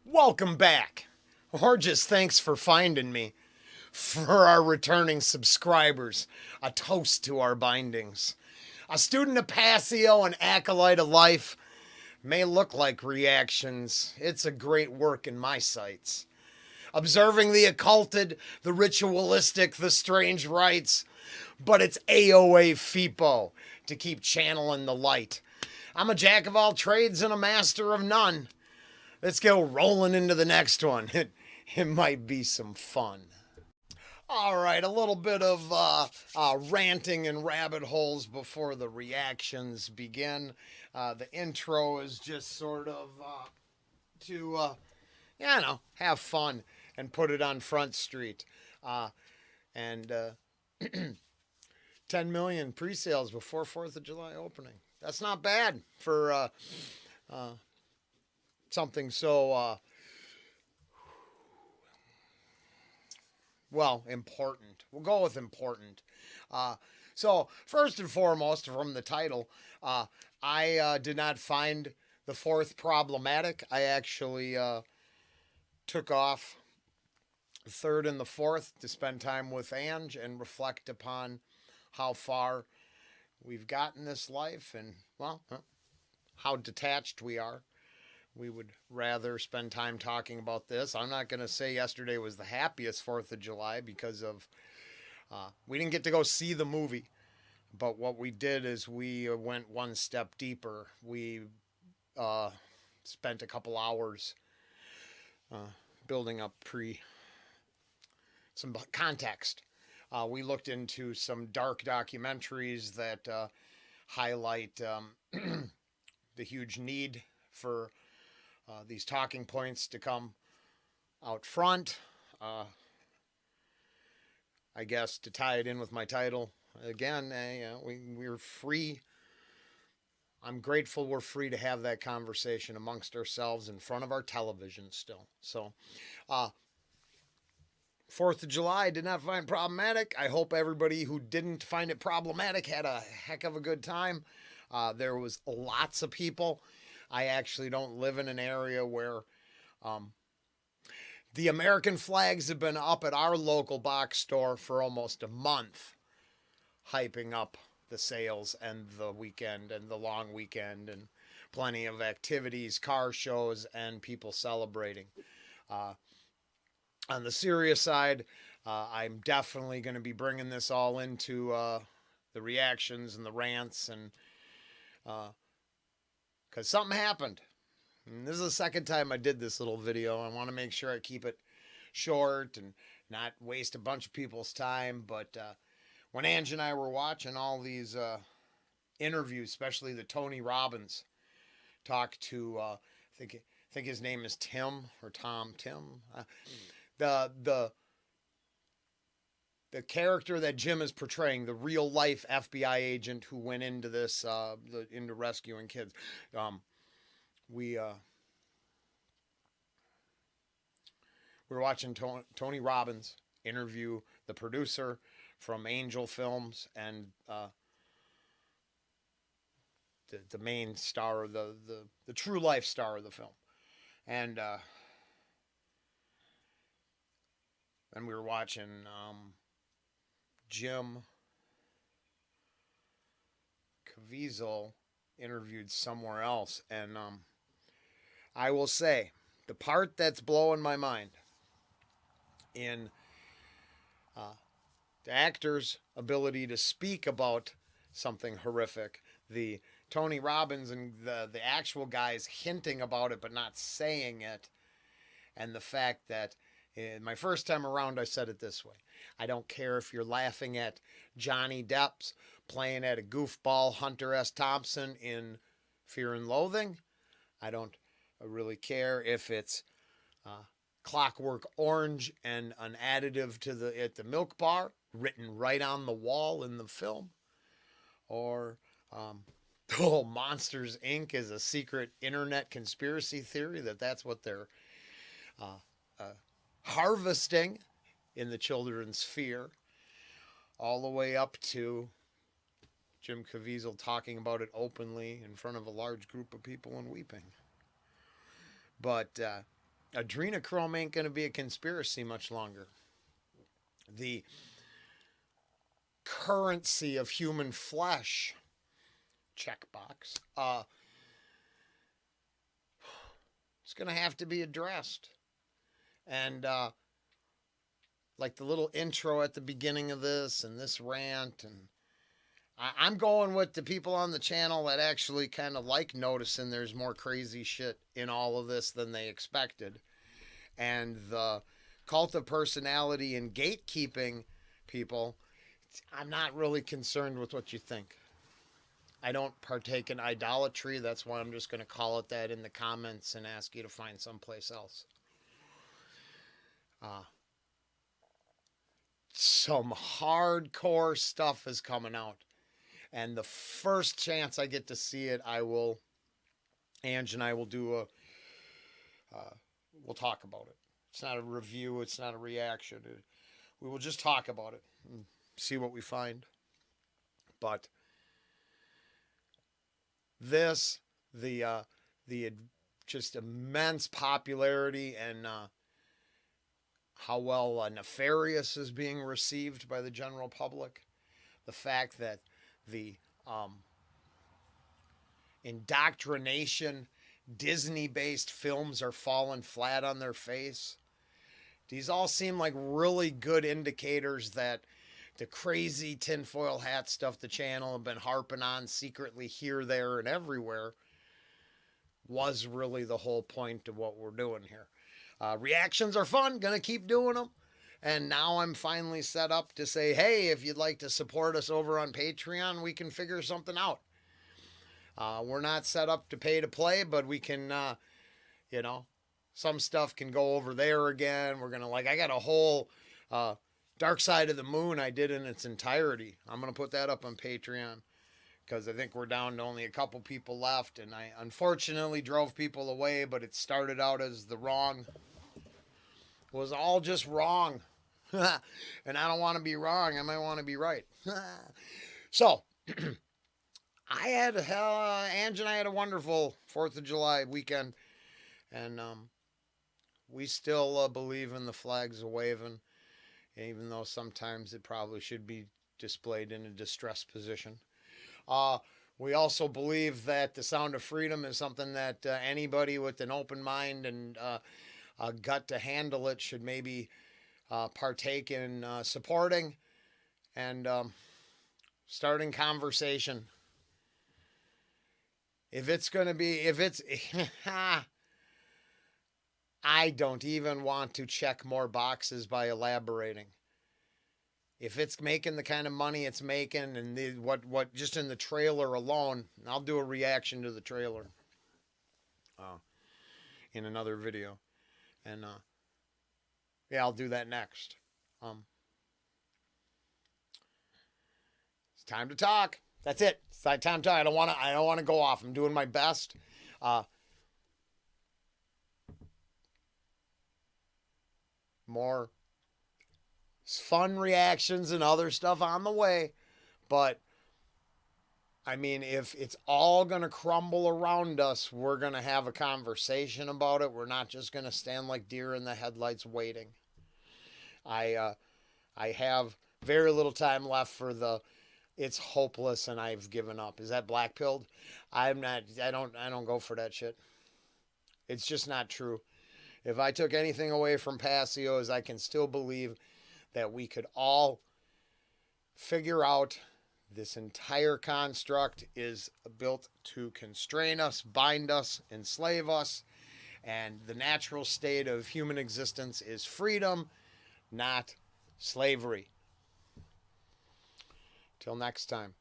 Welcome back. Or just thanks for finding me. For our returning subscribers, a toast to our bindings. A student of Passio, an acolyte of life, may look like reactions. It's a great work in my sights. Observing the occulted, the ritualistic, the strange rites, but it's AOA FIPO to keep channeling the light. I'm a jack of all trades and a master of none. Let's go rolling into the next one. It might be some fun. All right, a little bit of ranting and rabbit holes before the reactions begin. The intro is just sort of to have fun and put it on Front Street. And 10 million pre-sales before 4th of July opening. That's not bad for something so important. We'll go with important. So first and foremost, from the title, I did not find the fourth problematic. I actually took off the third and the fourth to spend time with Ange and reflect upon how far we've gotten this life and, well, how detached we are. We would rather spend time talking about this. I'm not going to say yesterday was the happiest 4th of July because of we didn't get to go see the movie. But what we did is we went one step deeper. We spent a couple hours building up some context. We looked into some dark documentaries that highlight the huge need for these talking points to come out front. I guess to tie it in with my title, again, we're free. I'm grateful we're free to have that conversation amongst ourselves in front of our television still. So, 4th of July, I did not find problematic. I hope everybody who didn't find it problematic had a heck of a good time. There was lots of people. I actually don't live in an area where the American flags have been up at our local box store for almost a month, hyping up the sales and the weekend and the long weekend and plenty of activities, car shows, and people celebrating. On the serious side, I'm definitely going to be bringing this all into the reactions and the rants, and because something happened. And this is the second time I did this little video. I want to make sure I keep it short and not waste a bunch of people's time. But when Ange and I were watching all these interviews, especially the Tony Robbins talk to, I think his name is Tim or Tom Tim. The the character that Jim is portraying, the real life FBI agent who went into this into rescuing kids. We were watching Tony Robbins interview the producer from Angel Films and the main star of the true life star of the film, and then we were watching Jim Caviezel interviewed somewhere else, and I will say the part that's blowing my mind in the actor's ability to speak about something horrific, the Tony Robbins and the actual guys hinting about it but not saying it, and the fact that my first time around I said it this way: I don't care if you're laughing at Johnny Depp's playing at a goofball Hunter S. Thompson in Fear and Loathing. I don't really care if it's Clockwork Orange and an additive to the milk bar written right on the wall in the film, or oh, Monsters Inc. is a secret internet conspiracy theory that's what they're harvesting in the children's sphere, all the way up to Jim Caviezel talking about it openly in front of a large group of people and weeping. But Adrenochrome ain't going to be a conspiracy much longer. The currency of human flesh, checkbox, it's going to have to be addressed. And like the little intro at the beginning of this and this rant, and I'm going with the people on the channel that actually kind of like noticing there's more crazy shit in all of this than they expected. And the cult of personality and gatekeeping people, I'm not really concerned with what you think. I don't partake in idolatry. That's why I'm just going to call it that in the comments and ask you to find someplace else. Some hardcore stuff is coming out. And the first chance I get to see it, Ange and I will do we'll talk about it. It's not a review. It's not a reaction. We will just talk about it and see what we find. But this, the just immense popularity and how well Nefarious is being received by the general public. The fact that the indoctrination Disney-based films are falling flat on their face. These all seem like really good indicators that the crazy tinfoil hat stuff the channel have been harping on secretly here, there, and everywhere was really the whole point of what we're doing here. Reactions are fun. Gonna keep doing them. And now I'm finally set up to say, hey, if you'd like to support us over on Patreon, we can figure something out. We're not set up to pay to play, but we can, some stuff can go over there again. We're going to, I got a whole Dark Side of the Moon I did in its entirety. I'm going to put that up on Patreon because I think we're down to only a couple people left. And I unfortunately drove people away, but it started out as the wrong. It was all just wrong. And I don't want to be wrong. I might want to be right. So, Ange and I had a wonderful 4th of July weekend. And we still believe in the flags waving, even though sometimes it probably should be displayed in a distressed position. We also believe that the sound of freedom is something that anybody with an open mind and a gut to handle it should maybe partake in supporting and starting conversation. I don't even want to check more boxes by elaborating. If it's making the kind of money it's making, and what just in the trailer alone, I'll do a reaction to the trailer in another video, and yeah, I'll do that next. It's time to talk. That's it. It's time to talk. I don't want to go off. I'm doing my best. More fun reactions and other stuff on the way. But, I mean, if it's all going to crumble around us, we're going to have a conversation about it. We're not just going to stand like deer in the headlights waiting. I have very little time left for it's hopeless and I've given up. Is that black-pilled? I don't go for that shit. It's just not true. If I took anything away from Passio, is I can still believe that we could all figure out this entire construct is built to constrain us, bind us, enslave us, and the natural state of human existence is freedom, not slavery. Till next time.